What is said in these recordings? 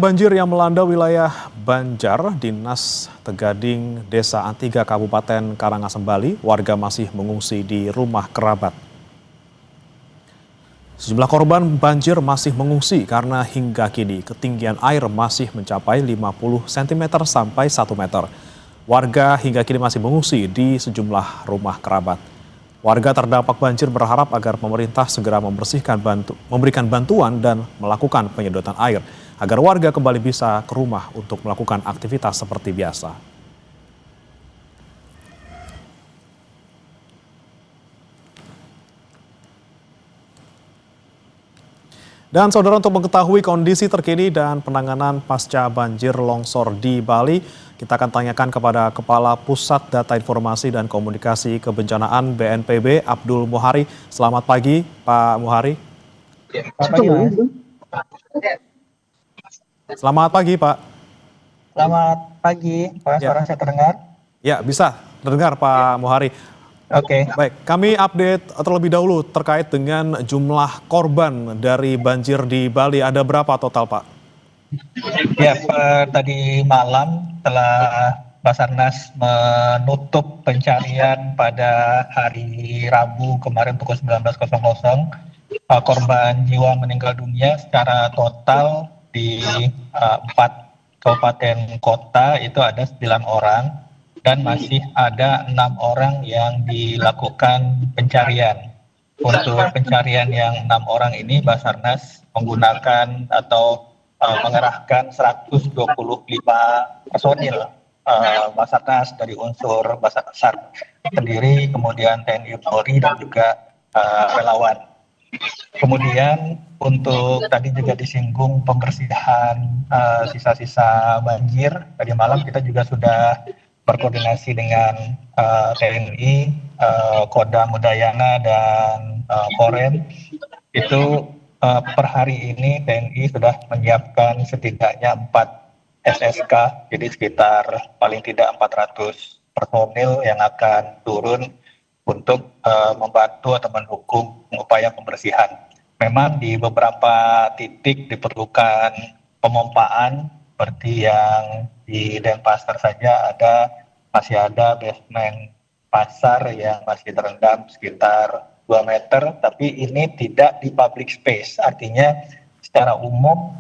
banjir yang melanda wilayah Banjar, Dinas Tegading, Desa Antiga, Kabupaten Karangasem, Bali, warga masih mengungsi di rumah kerabat. Sejumlah korban banjir masih mengungsi karena hingga kini ketinggian air masih mencapai 50 cm sampai 1 meter. Warga hingga kini masih mengungsi di sejumlah rumah kerabat. Warga terdampak banjir berharap agar pemerintah segera memberikan bantuan dan melakukan penyedotan air agar warga kembali bisa ke rumah untuk melakukan aktivitas seperti biasa. Dan saudara, untuk mengetahui kondisi terkini dan penanganan pasca banjir longsor di Bali, kita akan tanyakan kepada Kepala Pusat Data Informasi dan Komunikasi Kebencanaan BNPB, Abdul Muhari. Selamat pagi, Pak Muhari. Selamat pagi, Mas. Selamat pagi, Pak. Selamat pagi, Pak. Suara saya terdengar? Ya, bisa terdengar, Pak Muhari. Oke. Baik, kami update terlebih dahulu terkait dengan jumlah korban dari banjir di Bali. Ada berapa total, Pak? Ya, tadi malam telah Basarnas menutup pencarian pada hari Rabu kemarin pukul 19.00. Korban jiwa meninggal dunia secara total di 4 kabupaten kota itu ada 9 orang. Dan masih ada 6 orang yang dilakukan pencarian. Untuk pencarian yang 6 orang ini, Basarnas menggunakan atau mengerahkan 125 personil Basarnas dari unsur Basar sendiri, kemudian TNI Polri dan juga relawan. Kemudian untuk tadi juga disinggung pembersihan sisa-sisa banjir. Tadi malam kita juga sudah berkoordinasi dengan TNI, Kodam Udayana dan Korem. Itu per hari ini TNI sudah menyiapkan setidaknya 4 SSK, jadi sekitar paling tidak 400 personil yang akan turun untuk membantu atau mendukung upaya pembersihan. Memang di beberapa titik diperlukan pemompaan, seperti yang di Denpasar saja masih ada basement pasar yang masih terendam sekitar 2 meter, tapi ini tidak di public space. Artinya secara umum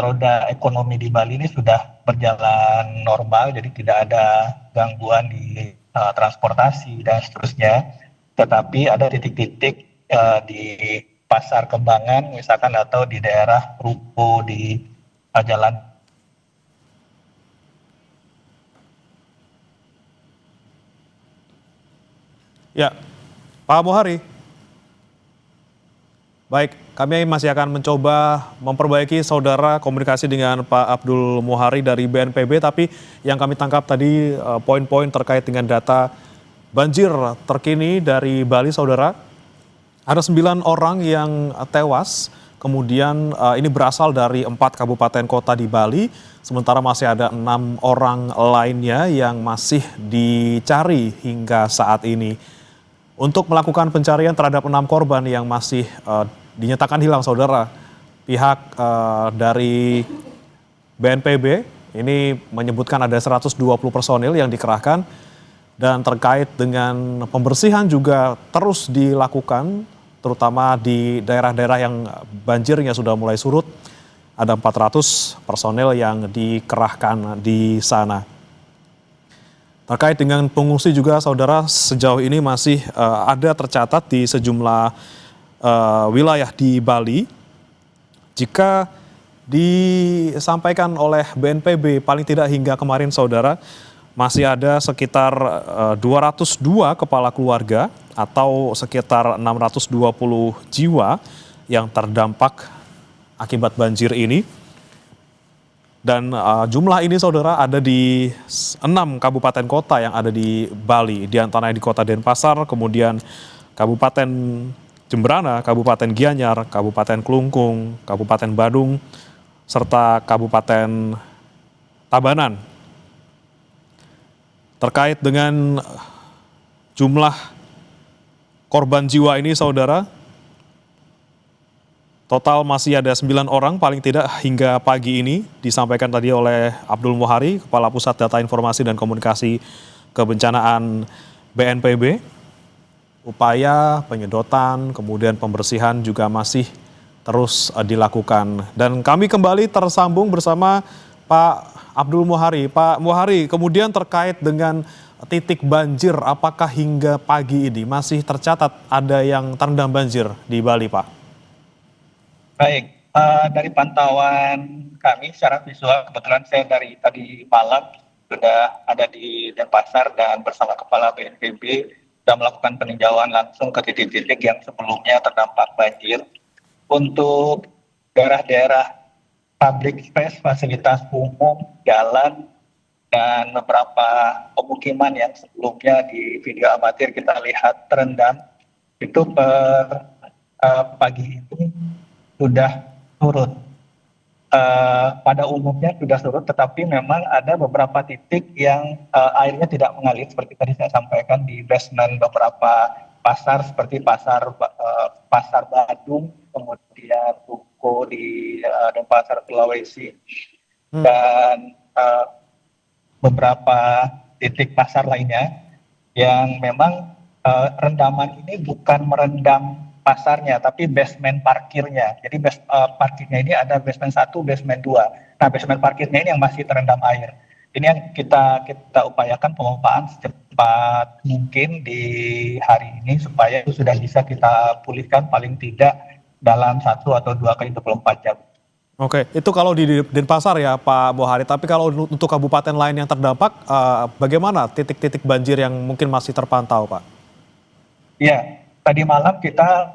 roda ekonomi di Bali ini sudah berjalan normal, jadi tidak ada gangguan di transportasi dan seterusnya. Tetapi ada titik-titik di Pasar Kembangan misalkan, atau di daerah Ruko di Jalan. Ya, Pak Muhari. Baik, kami masih akan mencoba memperbaiki saudara komunikasi dengan Pak Abdul Muhari dari BNPB, tapi yang kami tangkap tadi poin-poin terkait dengan data banjir terkini dari Bali, saudara. Ada 9 orang yang tewas, kemudian ini berasal dari 4 kabupaten kota di Bali, sementara masih ada 6 orang lainnya yang masih dicari hingga saat ini. Untuk melakukan pencarian terhadap 6 korban yang masih dinyatakan hilang, saudara, pihak dari BNPB ini menyebutkan ada 120 personil yang dikerahkan, dan terkait dengan pembersihan juga terus dilakukan, terutama di daerah-daerah yang banjirnya sudah mulai surut. Ada 400 personil yang dikerahkan di sana. Terkait dengan pengungsi juga, saudara, sejauh ini masih ada tercatat di sejumlah wilayah di Bali. Jika disampaikan oleh BNPB, paling tidak hingga kemarin, saudara, masih ada sekitar 202 kepala keluarga atau sekitar 620 jiwa yang terdampak akibat banjir ini. Dan jumlah ini, saudara, ada di 6 kabupaten kota yang ada di Bali, di antaranya di kota Denpasar, kemudian Kabupaten Jemberana, Kabupaten Gianyar, Kabupaten Klungkung, Kabupaten Badung, serta Kabupaten Tabanan. Terkait dengan jumlah korban jiwa ini, saudara, Total masih ada 9 orang paling tidak hingga pagi ini, disampaikan tadi oleh Abdul Muhari, Kepala Pusat Data Informasi dan Komunikasi Kebencanaan BNPB. Upaya penyedotan, kemudian pembersihan juga masih terus dilakukan. Dan kami kembali tersambung bersama Pak Abdul Muhari. Pak Muhari, kemudian terkait dengan titik banjir, apakah hingga pagi ini masih tercatat ada yang terendam banjir di Bali, Pak? Baik, dari pantauan kami secara visual, kebetulan saya dari tadi malam sudah ada di Denpasar dan bersama Kepala BNPB sudah melakukan peninjauan langsung ke titik-titik yang sebelumnya terdampak banjir. Untuk daerah-daerah public space, fasilitas umum, jalan, dan beberapa pemukiman yang sebelumnya di video amatir kita lihat terendam, itu per pagi ini sudah surut. Pada umumnya sudah surut, tetapi memang ada beberapa titik yang airnya tidak mengalir seperti tadi saya sampaikan di basement beberapa pasar seperti pasar Badung, kemudian Tuko di Denpasar Sulawesi, dan beberapa titik pasar lainnya yang memang rendaman ini bukan merendam pasarnya, tapi basement parkirnya. Jadi parkirnya ini ada basement 1, basement 2. Nah, basement parkirnya ini yang masih terendam air. Ini yang kita upayakan pemompaan secepat mungkin di hari ini supaya itu sudah bisa kita pulihkan paling tidak dalam 1 atau 2 kali 24 jam. Oke, itu kalau di Denpasar ya Pak Muhari, tapi kalau untuk kabupaten lain yang terdampak, bagaimana titik-titik banjir yang mungkin masih terpantau, Pak? Ya, tadi malam kita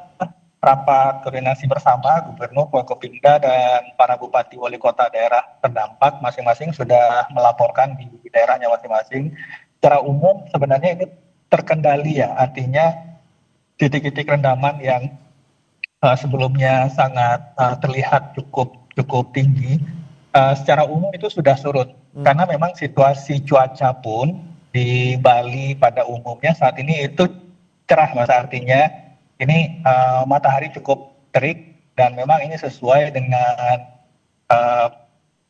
rapat koordinasi bersama Gubernur, Forkopimda, dan para bupati wali kota daerah terdampak masing-masing sudah melaporkan di daerahnya masing-masing. Secara umum sebenarnya ini terkendali ya, artinya titik-titik rendaman yang sebelumnya sangat terlihat cukup tinggi, secara umum itu sudah surut. Karena memang situasi cuaca pun di Bali pada umumnya saat ini itu cerah, Mas, artinya ini matahari cukup terik dan memang ini sesuai dengan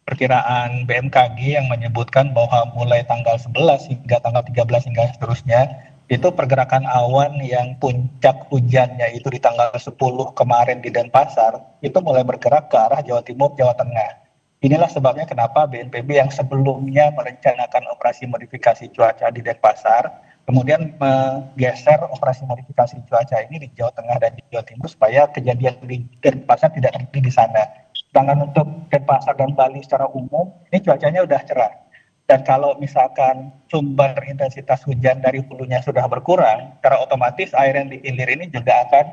perkiraan BMKG yang menyebutkan bahwa mulai tanggal 11 hingga tanggal 13 hingga seterusnya itu pergerakan awan yang puncak hujannya itu di tanggal 10 kemarin di Denpasar itu mulai bergerak ke arah Jawa Timur, Jawa Tengah. Inilah sebabnya kenapa BNPB yang sebelumnya merencanakan operasi modifikasi cuaca di Denpasar kemudian menggeser operasi modifikasi cuaca ini di Jawa Tengah dan di Jawa Timur supaya kejadian di Denpasar tidak terjadi di sana. Sedangkan untuk Denpasar dan Bali secara umum, ini cuacanya udah cerah. Dan kalau misalkan sumber intensitas hujan dari hulunya sudah berkurang, secara otomatis air yang di hilir ini juga akan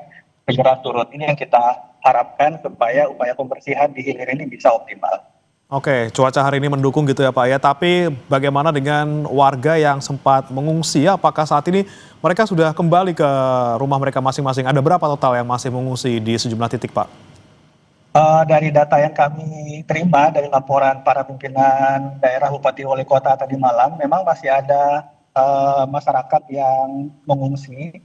segera surut. Ini yang kita harapkan supaya upaya pembersihan di hilir ini bisa optimal. Oke, cuaca hari ini mendukung gitu ya Pak ya, tapi bagaimana dengan warga yang sempat mengungsi? Apakah saat ini mereka sudah kembali ke rumah mereka masing-masing? Ada berapa total yang masih mengungsi di sejumlah titik, Pak? Dari data yang kami terima dari laporan para pimpinan daerah Bupati Wali Kota tadi malam, memang masih ada masyarakat yang mengungsi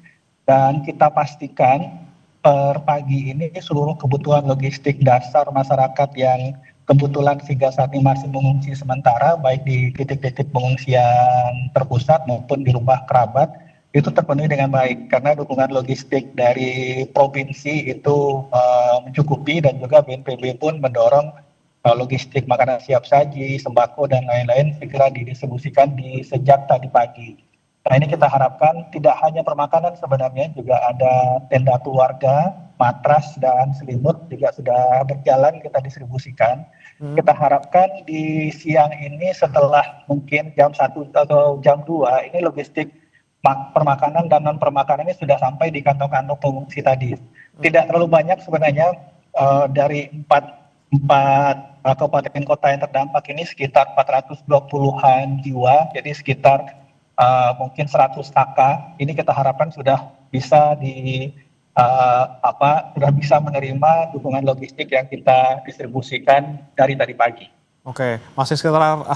dan kita pastikan per pagi ini seluruh kebutuhan logistik dasar masyarakat yang kebetulan hingga saat ini masih mengungsi sementara baik di titik-titik pengungsian terpusat maupun di rumah kerabat itu terpenuhi dengan baik karena dukungan logistik dari provinsi itu mencukupi dan juga BNPB pun mendorong logistik makanan siap saji, sembako dan lain-lain segera didistribusikan di sejak tadi pagi. Nah, ini kita harapkan tidak hanya permakanan sebenarnya, juga ada tenda keluarga, matras dan selimut juga sudah berjalan kita distribusikan. Kita harapkan di siang ini setelah mungkin jam 1 atau jam 2 ini logistik permakanan dan non permakanan ini sudah sampai di kantong-kantong pengungsi tadi. Tidak terlalu banyak sebenarnya dari empat kabupaten kota yang terdampak ini sekitar 420-an jiwa, jadi sekitar mungkin 100 kakak. Ini kita harapkan sudah bisa sudah bisa menerima dukungan logistik yang kita distribusikan dari tadi pagi. Oke, masih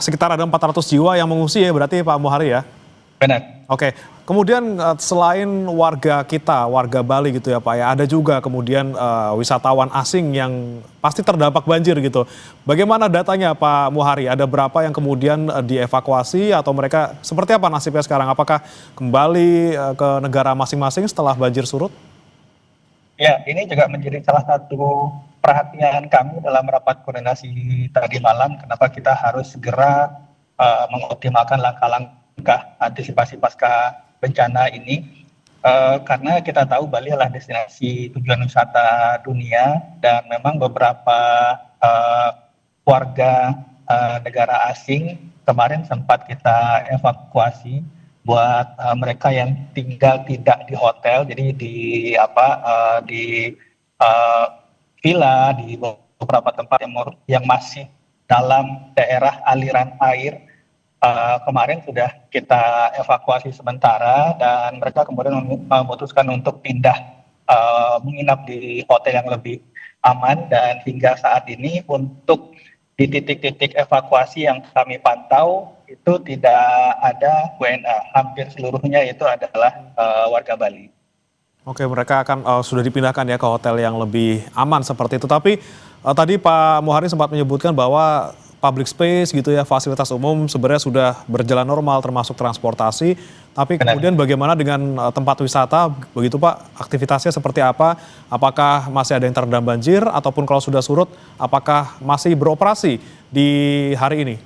sekitar ada 400 jiwa yang mengungsi ya berarti Pak Muhari ya? Benar. Oke, kemudian selain warga kita, warga Bali gitu ya Pak ya, ada juga kemudian wisatawan asing yang pasti terdampak banjir gitu. Bagaimana datanya Pak Muhari? Ada berapa yang kemudian dievakuasi atau mereka seperti apa nasibnya sekarang? Apakah kembali ke negara masing-masing setelah banjir surut? Ya, ini juga menjadi salah satu perhatian kami dalam rapat koordinasi tadi malam. Kenapa kita harus segera mengoptimalkan langkah-langkah antisipasi pasca bencana ini. Karena kita tahu Bali adalah destinasi tujuan wisata dunia dan memang beberapa uh, warga negara asing kemarin sempat kita evakuasi buat mereka yang tinggal tidak di hotel, jadi di di uh, villa, di beberapa tempat yang masih dalam daerah aliran air. Kemarin sudah kita evakuasi sementara dan mereka kemudian memutuskan untuk pindah menginap di hotel yang lebih aman, dan hingga saat ini untuk di titik-titik evakuasi yang kami pantau itu tidak ada WNA, hampir seluruhnya itu adalah warga Bali. Oke, mereka akan sudah dipindahkan ya ke hotel yang lebih aman seperti itu. Tapi tadi Pak Muhari sempat menyebutkan bahwa public space gitu ya, fasilitas umum sebenarnya sudah berjalan normal termasuk transportasi. Tapi kemudian bagaimana dengan tempat wisata begitu Pak? Aktivitasnya seperti apa? Apakah masih ada yang terendam banjir ataupun kalau sudah surut apakah masih beroperasi di hari ini?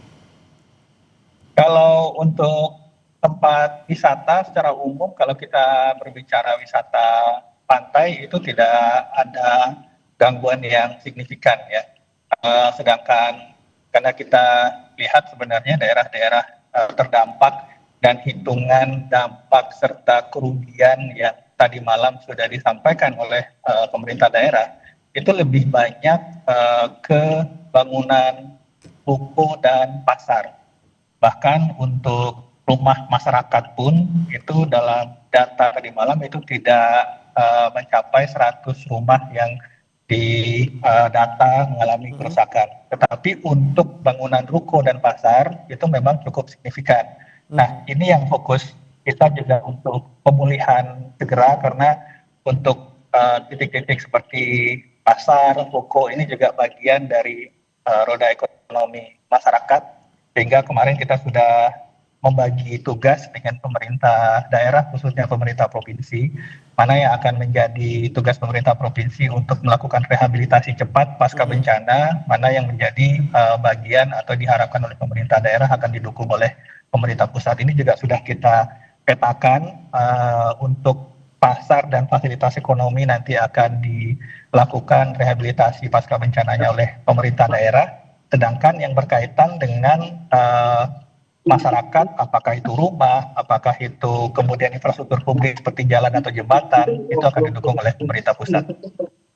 Kalau untuk tempat wisata secara umum, kalau kita berbicara wisata pantai itu tidak ada gangguan yang signifikan ya. Sedangkan karena kita lihat sebenarnya daerah-daerah terdampak dan hitungan dampak serta kerugian yang tadi malam sudah disampaikan oleh pemerintah daerah itu lebih banyak ke bangunan ruko dan pasar. Bahkan untuk rumah masyarakat pun itu dalam data tadi malam itu tidak mencapai 100 rumah yang di data mengalami kerusakan. Tetapi untuk bangunan ruko dan pasar itu memang cukup signifikan. Nah, ini yang fokus kita juga untuk pemulihan segera, karena untuk titik-titik seperti pasar, ruko ini juga bagian dari roda ekonomi masyarakat. Sehingga kemarin kita sudah membagi tugas dengan pemerintah daerah, khususnya pemerintah provinsi, mana yang akan menjadi tugas pemerintah provinsi untuk melakukan rehabilitasi cepat pasca bencana, mana yang menjadi bagian atau diharapkan oleh pemerintah daerah akan didukung oleh pemerintah pusat. Ini juga sudah kita petakan untuk pasar dan fasilitas ekonomi nanti akan dilakukan rehabilitasi pasca bencananya oleh pemerintah daerah. Sedangkan yang berkaitan dengan masyarakat, apakah itu rumah, apakah itu kemudian infrastruktur publik seperti jalan atau jembatan, itu akan didukung oleh pemerintah pusat.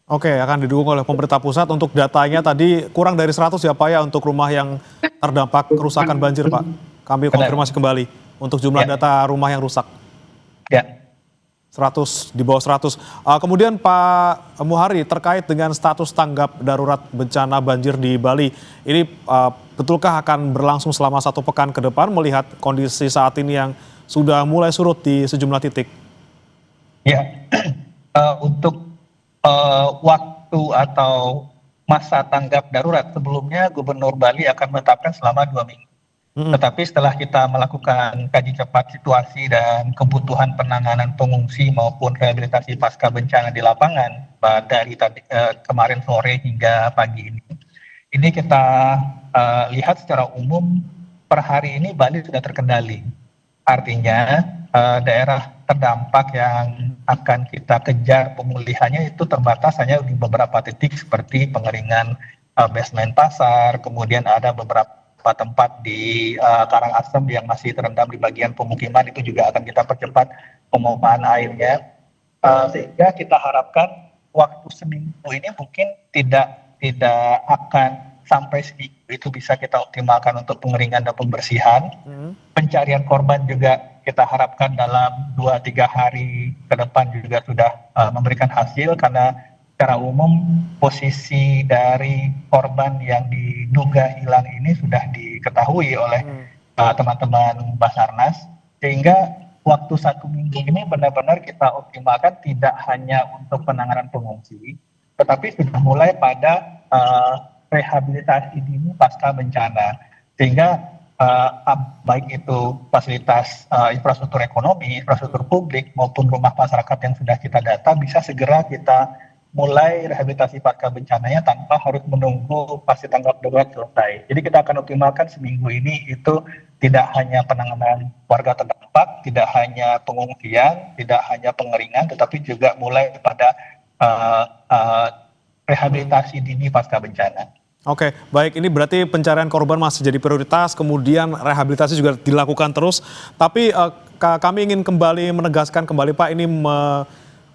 Oke, akan didukung oleh pemerintah pusat. Untuk datanya tadi kurang dari 100 ya Pak ya untuk rumah yang terdampak kerusakan banjir Pak. Kami konfirmasi kembali untuk jumlah data rumah yang rusak. Ya. 100, di bawah 100. Kemudian Pak Muhari, terkait dengan status tanggap darurat bencana banjir di Bali, ini betulkah akan berlangsung selama 1 pekan ke depan melihat kondisi saat ini yang sudah mulai surut di sejumlah titik? Ya, untuk waktu atau masa tanggap darurat sebelumnya Gubernur Bali akan menetapkan selama 2 minggu. Tetapi setelah kita melakukan kaji cepat situasi dan kebutuhan penanganan pengungsi maupun rehabilitasi pasca bencana di lapangan dari kemarin sore hingga pagi ini kita lihat secara umum per hari ini Bali sudah terkendali. Artinya daerah terdampak yang akan kita kejar pemulihannya itu terbatas hanya di beberapa titik seperti pengeringan basement pasar, kemudian ada beberapa tempat di Karangasem yang masih terendam di bagian pemukiman, itu juga akan kita percepat pemompahan airnya, sehingga kita harapkan waktu seminggu ini mungkin tidak akan sampai seminggu itu bisa kita optimalkan untuk pengeringan dan pembersihan. Pencarian korban juga kita harapkan dalam 2-3 hari ke depan juga sudah memberikan hasil, karena secara umum posisi dari korban yang diduga hilang ini sudah diketahui oleh teman-teman Basarnas. sehingga waktu 1 minggu ini benar-benar kita optimalkan tidak hanya untuk penanganan pengungsi, tetapi sudah mulai pada rehabilitasi dini pasca bencana, sehingga baik itu fasilitas infrastruktur ekonomi, infrastruktur publik maupun rumah masyarakat yang sudah kita data bisa segera kita mulai rehabilitasi pasca bencananya tanpa harus menunggu fase tanggap darurat selesai. Jadi kita akan optimalkan seminggu ini itu tidak hanya penanganan warga terdampak, tidak hanya pengungsian, tidak hanya pengeringan, tetapi juga mulai pada rehabilitasi dini pasca bencana. Oke, baik, ini berarti pencarian korban masih jadi prioritas, kemudian rehabilitasi juga dilakukan terus. Tapi kami ingin kembali menegaskan kembali Pak, ini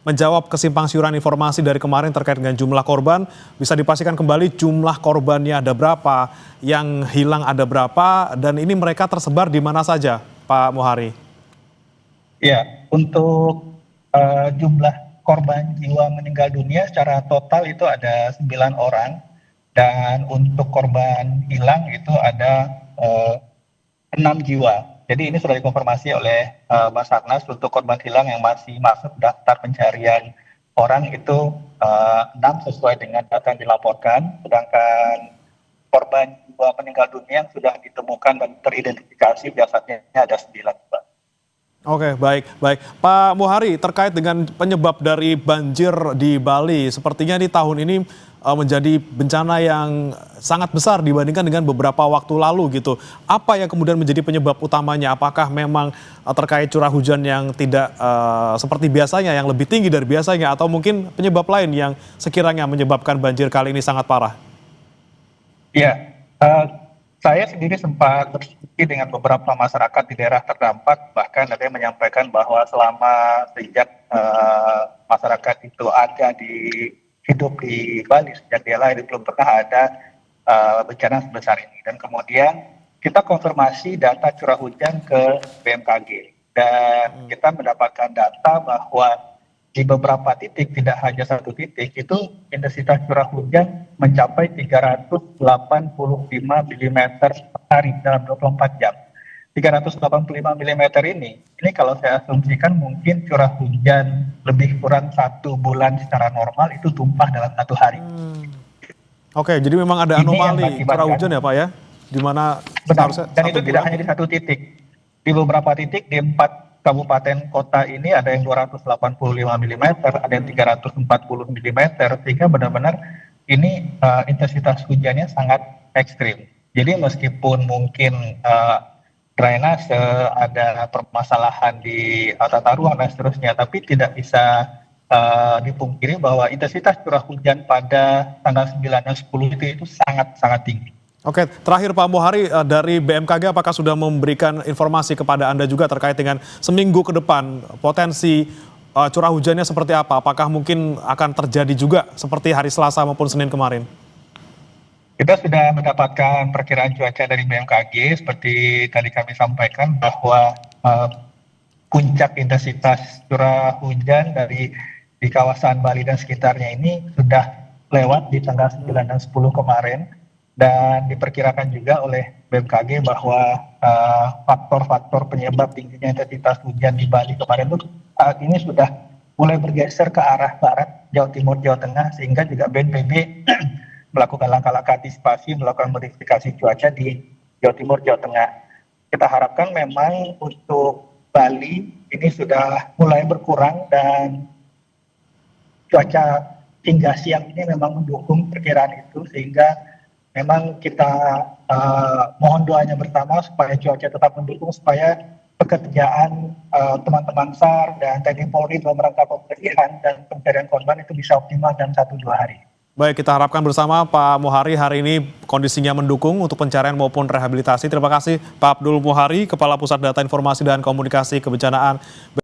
menjawab kesimpang siuran informasi dari kemarin terkait dengan jumlah korban. Bisa dipastikan kembali jumlah korbannya ada berapa, yang hilang ada berapa, dan ini mereka tersebar di mana saja, Pak Muhari? Ya, untuk jumlah korban jiwa meninggal dunia secara total itu ada 9 orang. Dan untuk korban hilang itu ada 6 jiwa. Jadi ini sudah dikonfirmasi oleh Basarnas untuk korban hilang yang masih masuk daftar pencarian orang itu 6 sesuai dengan data yang dilaporkan. Sedangkan korban jiwa meninggal dunia yang sudah ditemukan dan teridentifikasi jasadnya ada 9. Oke, baik. Pak Muhari, terkait dengan penyebab dari banjir di Bali, sepertinya di tahun ini menjadi bencana yang sangat besar dibandingkan dengan beberapa waktu lalu gitu. Apa yang kemudian menjadi penyebab utamanya? Apakah memang terkait curah hujan yang tidak seperti biasanya, yang lebih tinggi dari biasanya, atau mungkin penyebab lain yang sekiranya menyebabkan banjir kali ini sangat parah? Ya, saya sendiri sempat berdiskusi dengan beberapa masyarakat di daerah terdampak, bahkan ada yang menyampaikan bahwa selama sejak masyarakat itu ada hidup di Bali, sejak dia lahir belum pernah ada bencana sebesar ini. Dan kemudian kita konfirmasi data curah hujan ke BMKG, dan kita mendapatkan data bahwa di beberapa titik, tidak hanya satu titik, itu intensitas curah hujan mencapai 385 mm per hari dalam 24 jam. 385 mm ini kalau saya asumsikan mungkin curah hujan lebih kurang 1 bulan secara normal itu tumpah dalam 1 hari. Oke, jadi memang ada anomali curah hujan ya Pak ya? Di mana seharusnya dan itu tidak hanya di satu titik. Di beberapa titik di 4 kabupaten kota ini ada yang 285 mm, ada yang 340 mm, sehingga benar-benar ini intensitas hujannya sangat ekstrim. Jadi meskipun mungkin drainase, ada permasalahan di tata ruang dan seterusnya, tapi tidak bisa dipungkiri bahwa intensitas curah hujan pada tanggal 9 dan 10 itu sangat tinggi. Oke, terakhir Pak Muhari, dari BMKG apakah sudah memberikan informasi kepada Anda juga terkait dengan seminggu ke depan potensi curah hujannya seperti apa? Apakah mungkin akan terjadi juga seperti hari Selasa maupun Senin kemarin? Kita sudah mendapatkan perkiraan cuaca dari BMKG, seperti tadi kami sampaikan bahwa puncak intensitas curah hujan di kawasan Bali dan sekitarnya ini sudah lewat di tanggal 9 dan 10 kemarin. Dan diperkirakan juga oleh BMKG bahwa faktor-faktor penyebab tingginya intensitas hujan di Bali kemarin itu saat ini sudah mulai bergeser ke arah barat, Jawa Timur, Jawa Tengah, sehingga juga BNPB melakukan langkah-langkah antisipasi, melakukan modifikasi cuaca di Jawa Timur, Jawa Tengah. Kita harapkan memang untuk Bali ini sudah mulai berkurang dan cuaca hingga siang ini memang mendukung perkiraan itu, sehingga memang kita mohon doanya bersama supaya cuaca tetap mendukung, supaya pekerjaan teman-teman SAR dan TNI Polri dalam rangka pembersihan dan pencarian korban itu bisa optimal dalam 1-2 hari. Baik, kita harapkan bersama Pak Muhari hari ini kondisinya mendukung untuk pencarian maupun rehabilitasi. Terima kasih Pak Abdul Muhari, Kepala Pusat Data Informasi dan Komunikasi Kebencanaan